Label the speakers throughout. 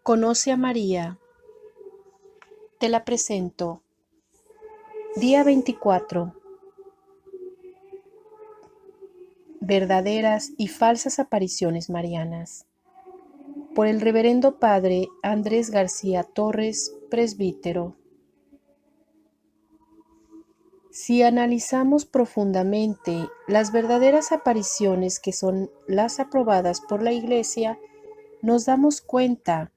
Speaker 1: Conoce a María. Te la presento. Día 24. Verdaderas y falsas apariciones marianas. Por el Reverendo Padre Andrés García Torres, presbítero. Si analizamos profundamente las verdaderas apariciones que son las aprobadas por la Iglesia, nos damos cuenta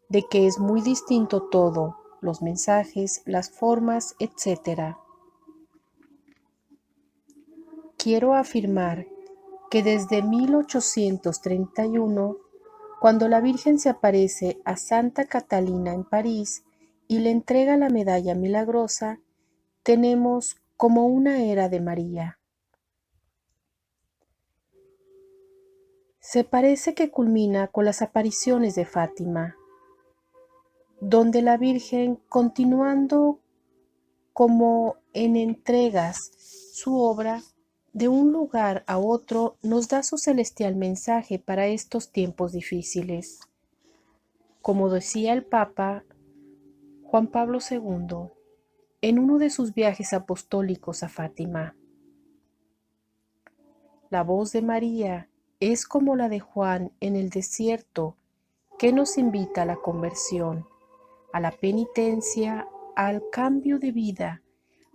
Speaker 1: de que es muy distinto todo, los mensajes, las formas, etc. Quiero afirmar que desde 1831, cuando la Virgen se aparece a Santa Catalina en París y le entrega la medalla milagrosa, tenemos como una era de María. Se parece que culmina con las apariciones de Fátima, donde la Virgen, continuando como en entregas su obra, de un lugar a otro nos da su celestial mensaje para estos tiempos difíciles. Como decía el Papa Juan Pablo II en uno de sus viajes apostólicos a Fátima: la voz de María es como la de Juan en el desierto, que nos invita a la conversión, a la penitencia, al cambio de vida,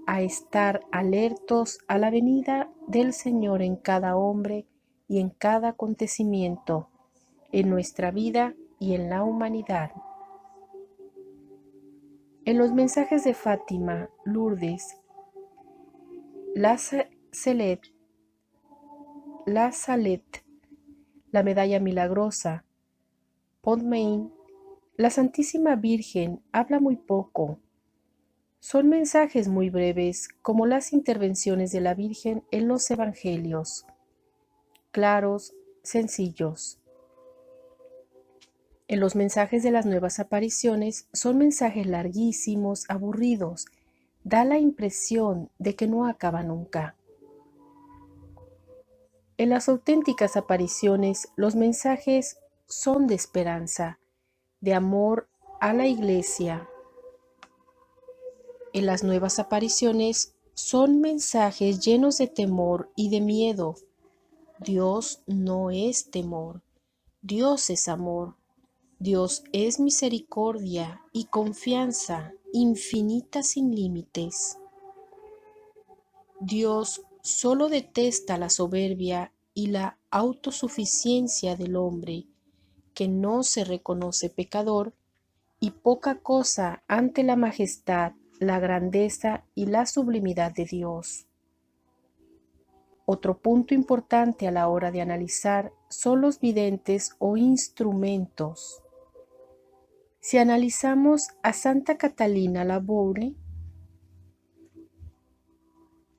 Speaker 1: a estar alertos a la venida del Señor en cada hombre y en cada acontecimiento, en nuestra vida y en la humanidad. En los mensajes de Fátima, Lourdes, la Salette, la medalla milagrosa, Pont-Main, la Santísima Virgen habla muy poco. Son mensajes muy breves, como las intervenciones de la Virgen en los Evangelios, claros, sencillos. En los mensajes de las nuevas apariciones son mensajes larguísimos, aburridos. Da la impresión de que no acaba nunca. En las auténticas apariciones, los mensajes son de esperanza, de amor a la Iglesia. En las nuevas apariciones son mensajes llenos de temor y de miedo. Dios no es temor, Dios es amor. Dios es misericordia y confianza infinita sin límites. Dios solo detesta la soberbia y la autosuficiencia del hombre, que no se reconoce pecador y poca cosa ante la majestad, la grandeza y la sublimidad de Dios. Otro punto importante a la hora de analizar son los videntes o instrumentos. Si analizamos a Santa Catalina Laboure,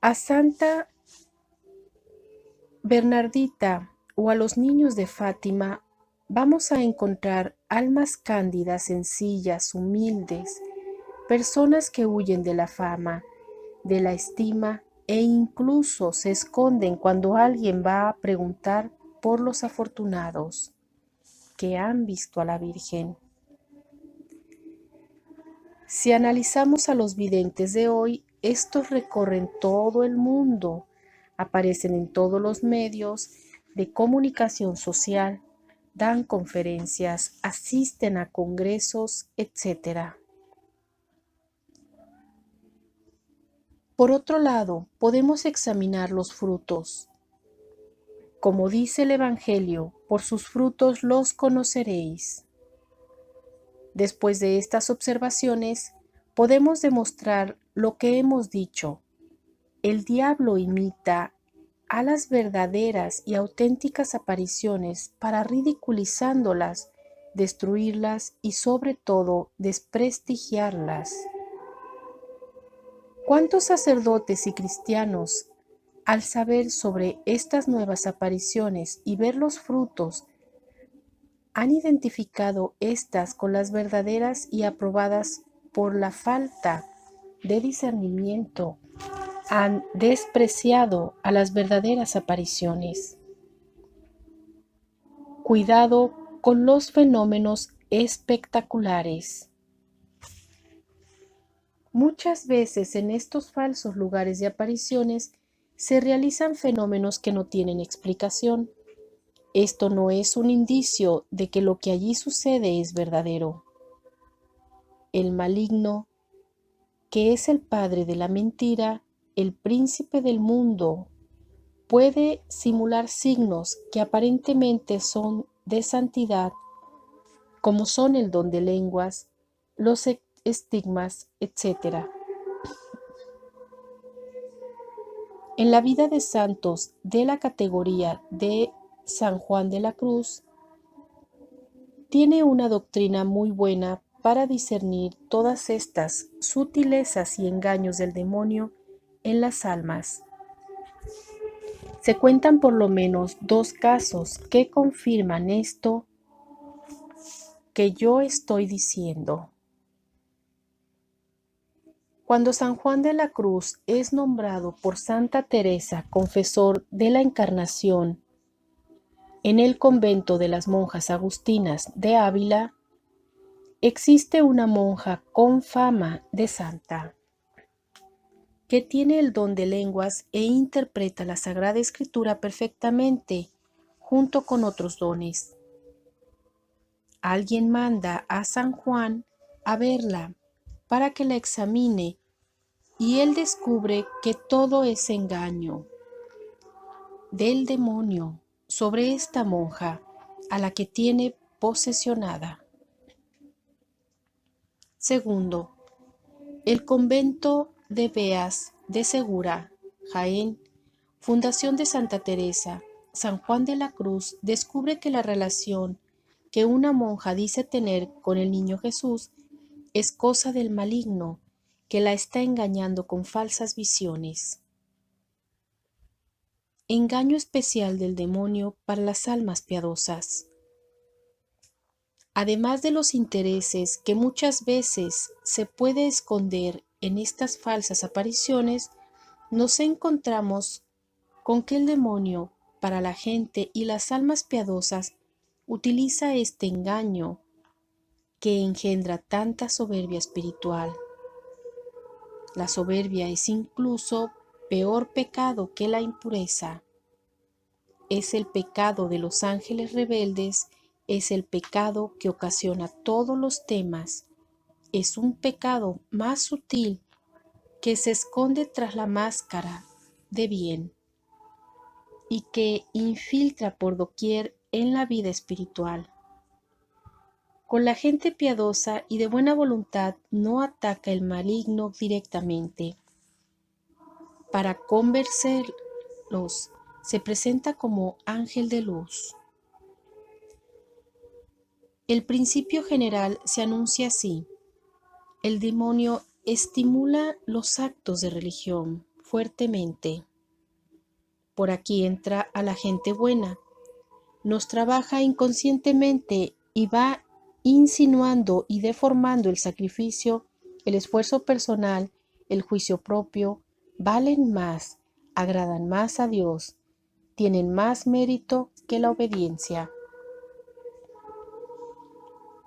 Speaker 1: a Santa Bernardita o a los niños de Fátima, vamos a encontrar almas cándidas, sencillas, humildes, personas que huyen de la fama, de la estima e incluso se esconden cuando alguien va a preguntar por los afortunados que han visto a la Virgen. Si analizamos a los videntes de hoy, estos recorren todo el mundo, aparecen en todos los medios de comunicación social, dan conferencias, asisten a congresos, etc. Por otro lado, podemos examinar los frutos. Como dice el Evangelio, por sus frutos los conoceréis. Después de estas observaciones, podemos demostrar lo que hemos dicho. El diablo imita a las verdaderas y auténticas apariciones para ridiculizándolas, destruirlas y sobre todo desprestigiarlas. ¿Cuántos sacerdotes y cristianos, al saber sobre estas nuevas apariciones y ver los frutos, han identificado estas con las verdaderas y aprobadas por la falta de discernimiento? Han despreciado a las verdaderas apariciones. Cuidado con los fenómenos espectaculares. Muchas veces en estos falsos lugares de apariciones se realizan fenómenos que no tienen explicación. Esto no es un indicio de que lo que allí sucede es verdadero. El maligno, que es el padre de la mentira, el príncipe del mundo, puede simular signos que aparentemente son de santidad, como son el don de lenguas, los estigmas, etc. En la vida de santos de la categoría de San Juan de la Cruz, tiene una doctrina muy buena para discernir todas estas sutilezas y engaños del demonio en las almas. Se cuentan por lo menos 2 casos que confirman esto que yo estoy diciendo. Cuando San Juan de la Cruz es nombrado por Santa Teresa confesor de la Encarnación en el convento de las monjas agustinas de Ávila, existe una monja con fama de santa, que tiene el don de lenguas e interpreta la Sagrada Escritura perfectamente, junto con otros dones. Alguien manda a San Juan a verla para que la examine y él descubre que todo es engaño del demonio sobre esta monja a la que tiene posesionada. Segundo, el convento de Beas de Segura, Jaén, fundación de Santa Teresa, San Juan de la Cruz descubre que la relación que una monja dice tener con el niño Jesús es cosa del maligno, que la está engañando con falsas visiones. Engaño especial del demonio para las almas piadosas. Además de los intereses que muchas veces se puede esconder en estas falsas apariciones, nos encontramos con que el demonio, para la gente y las almas piadosas, utiliza este engaño que engendra tanta soberbia espiritual. La soberbia es incluso peor pecado que la impureza. Es el pecado de los ángeles rebeldes, es el pecado que ocasiona todos los temas. Es un pecado más sutil que se esconde tras la máscara de bien y que infiltra por doquier en la vida espiritual. Con la gente piadosa y de buena voluntad no ataca el maligno directamente. Para convencerlos se presenta como ángel de luz. El principio general se anuncia así: el demonio estimula los actos de religión fuertemente. Por aquí entra a la gente buena, nos trabaja inconscientemente y va insinuando y deformando el sacrificio, el esfuerzo personal, el juicio propio, valen más, agradan más a Dios, tienen más mérito que la obediencia.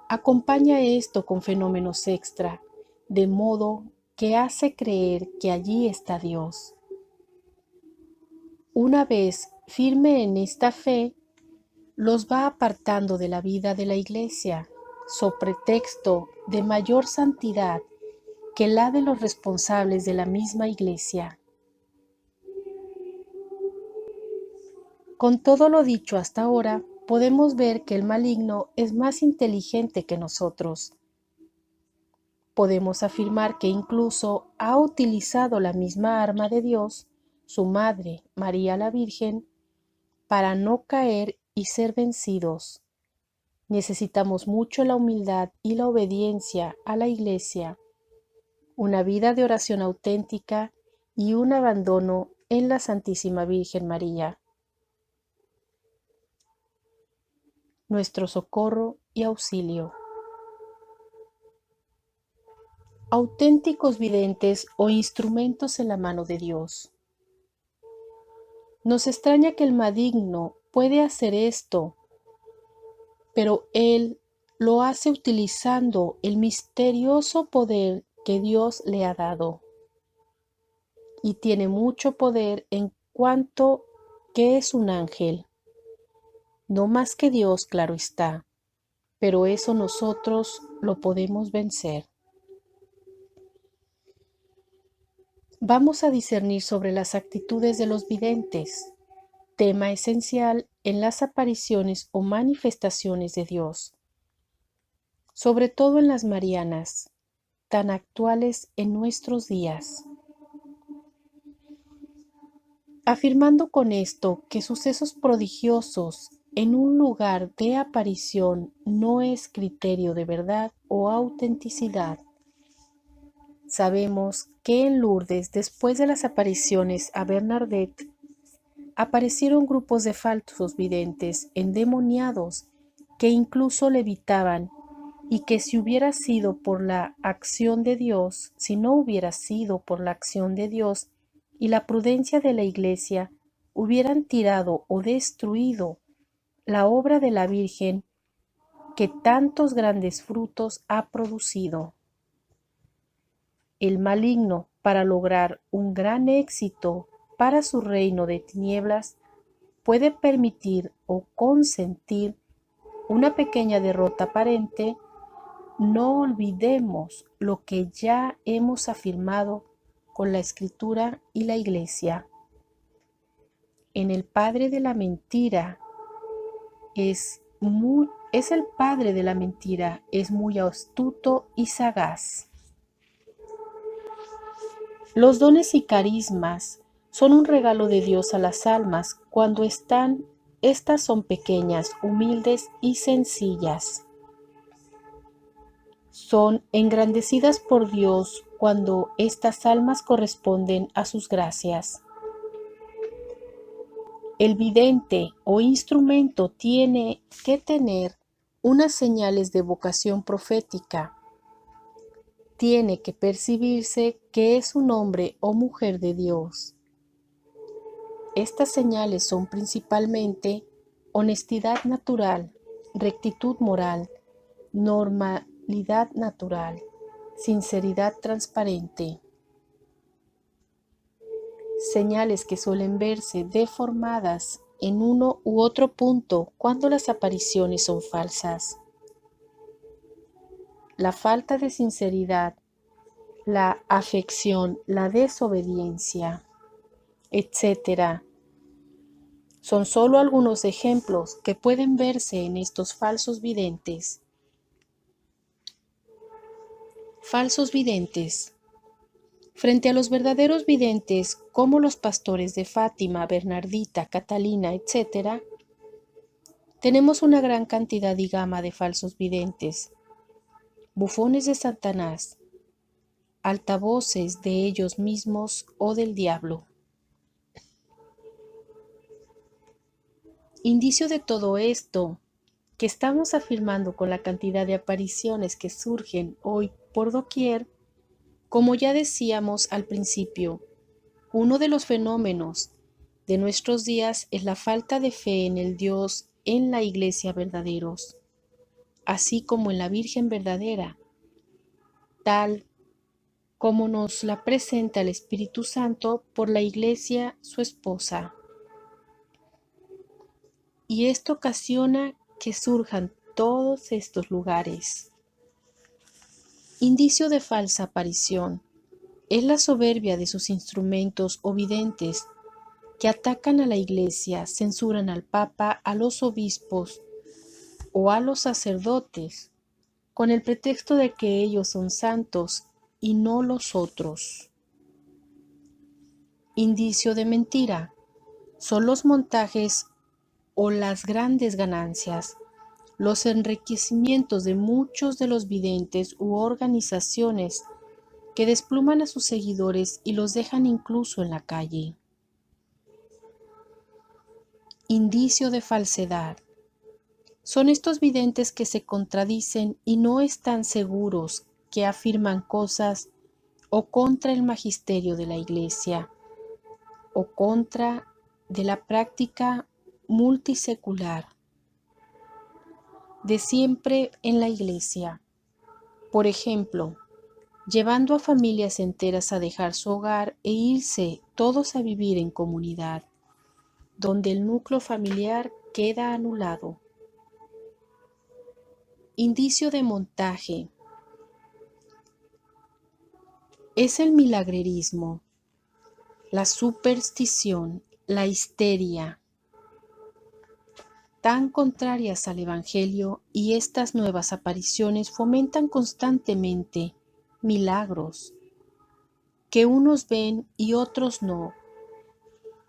Speaker 1: Acompaña esto con fenómenos extra, de modo que hace creer que allí está Dios. Una vez firme en esta fe, los va apartando de la vida de la Iglesia, so pretexto de mayor santidad que la de los responsables de la misma Iglesia. Con todo lo dicho hasta ahora, podemos ver que el maligno es más inteligente que nosotros. Podemos afirmar que incluso ha utilizado la misma arma de Dios, su Madre, María la Virgen, para no caer y ser vencidos. Necesitamos mucho la humildad y la obediencia a la Iglesia, una vida de oración auténtica y un abandono en la Santísima Virgen María, nuestro socorro y auxilio. Auténticos videntes o instrumentos en la mano de Dios. Nos extraña que el maligno puede hacer esto, pero él lo hace utilizando el misterioso poder que Dios le ha dado. Y tiene mucho poder en cuanto que es un ángel. No más que Dios, claro está, pero eso nosotros lo podemos vencer. Vamos a discernir sobre las actitudes de los videntes, tema esencial en las apariciones o manifestaciones de Dios, sobre todo en las marianas, tan actuales en nuestros días. Afirmando con esto que sucesos prodigiosos en un lugar de aparición no es criterio de verdad o autenticidad. Sabemos que en Lourdes, después de las apariciones a Bernadette, aparecieron grupos de falsos videntes endemoniados que incluso levitaban, y que si no hubiera sido por la acción de Dios y la prudencia de la Iglesia, hubieran tirado o destruido la obra de la Virgen que tantos grandes frutos ha producido. El maligno, para lograr un gran éxito para su reino de tinieblas, puede permitir o consentir una pequeña derrota aparente. No olvidemos lo que ya hemos afirmado con la Escritura y la Iglesia. En el padre de la mentira es muy astuto y sagaz. Los dones y carismas son un regalo de Dios a las almas cuando estas son pequeñas, humildes y sencillas. Son engrandecidas por Dios cuando estas almas corresponden a sus gracias. El vidente o instrumento tiene que tener unas señales de vocación profética. Tiene que percibirse que es un hombre o mujer de Dios. Estas señales son principalmente honestidad natural, rectitud moral, normalidad natural, sinceridad transparente. Señales que suelen verse deformadas en uno u otro punto cuando las apariciones son falsas. La falta de sinceridad, la afección, la desobediencia, etc. Son solo algunos ejemplos que pueden verse en estos falsos videntes. Falsos videntes. Frente a los verdaderos videntes, como los pastores de Fátima, Bernardita, Catalina, etc., tenemos una gran cantidad y gama de falsos videntes, bufones de Satanás, altavoces de ellos mismos o del diablo. Indicio de todo esto que estamos afirmando con la cantidad de apariciones que surgen hoy por doquier, como ya decíamos al principio, uno de los fenómenos de nuestros días es la falta de fe en el Dios en la Iglesia verdaderos, así como en la Virgen verdadera, tal como nos la presenta el Espíritu Santo por la Iglesia, su esposa. Y esto ocasiona que surjan todos estos lugares. Indicio de falsa aparición es la soberbia de sus instrumentos o videntes que atacan a la Iglesia, censuran al Papa, a los obispos o a los sacerdotes, con el pretexto de que ellos son santos y no los otros. Indicio de mentira son los montajes o las grandes ganancias, los enriquecimientos de muchos de los videntes u organizaciones que despluman a sus seguidores y los dejan incluso en la calle. Indicio de falsedad. Son estos videntes que se contradicen y no están seguros, que afirman cosas o contra el magisterio de la Iglesia o contra de la práctica multisecular. de siempre en la iglesia. Por ejemplo, llevando a familias enteras a dejar su hogar e irse todos a vivir en comunidad, donde el núcleo familiar queda anulado. Indicio de montaje. Es el milagrerismo, la superstición, la histeria, tan contrarias al Evangelio, y estas nuevas apariciones fomentan constantemente milagros que unos ven y otros no,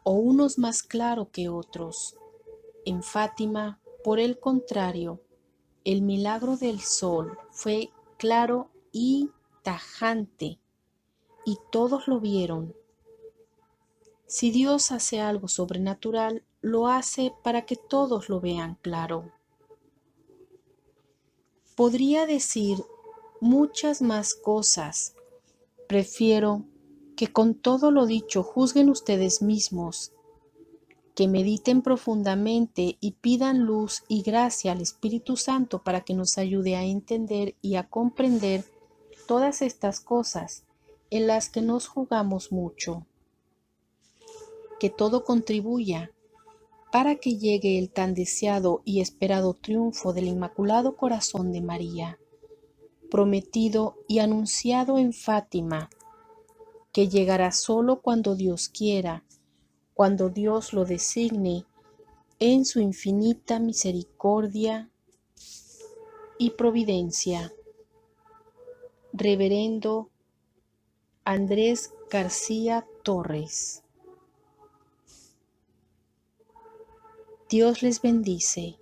Speaker 1: o unos más claro que otros. En Fátima, por el contrario, el milagro del sol fue claro y tajante, y todos lo vieron. Si Dios hace algo sobrenatural, lo hace para que todos lo vean claro. Podría decir muchas más cosas. Prefiero que con todo lo dicho juzguen ustedes mismos, que mediten profundamente y pidan luz y gracia al Espíritu Santo para que nos ayude a entender y a comprender todas estas cosas en las que nos jugamos mucho. Que todo contribuya para que llegue el tan deseado y esperado triunfo del Inmaculado Corazón de María, prometido y anunciado en Fátima, que llegará solo cuando Dios quiera, cuando Dios lo designe en su infinita misericordia y providencia. Reverendo Andrés García Torres. Dios les bendice.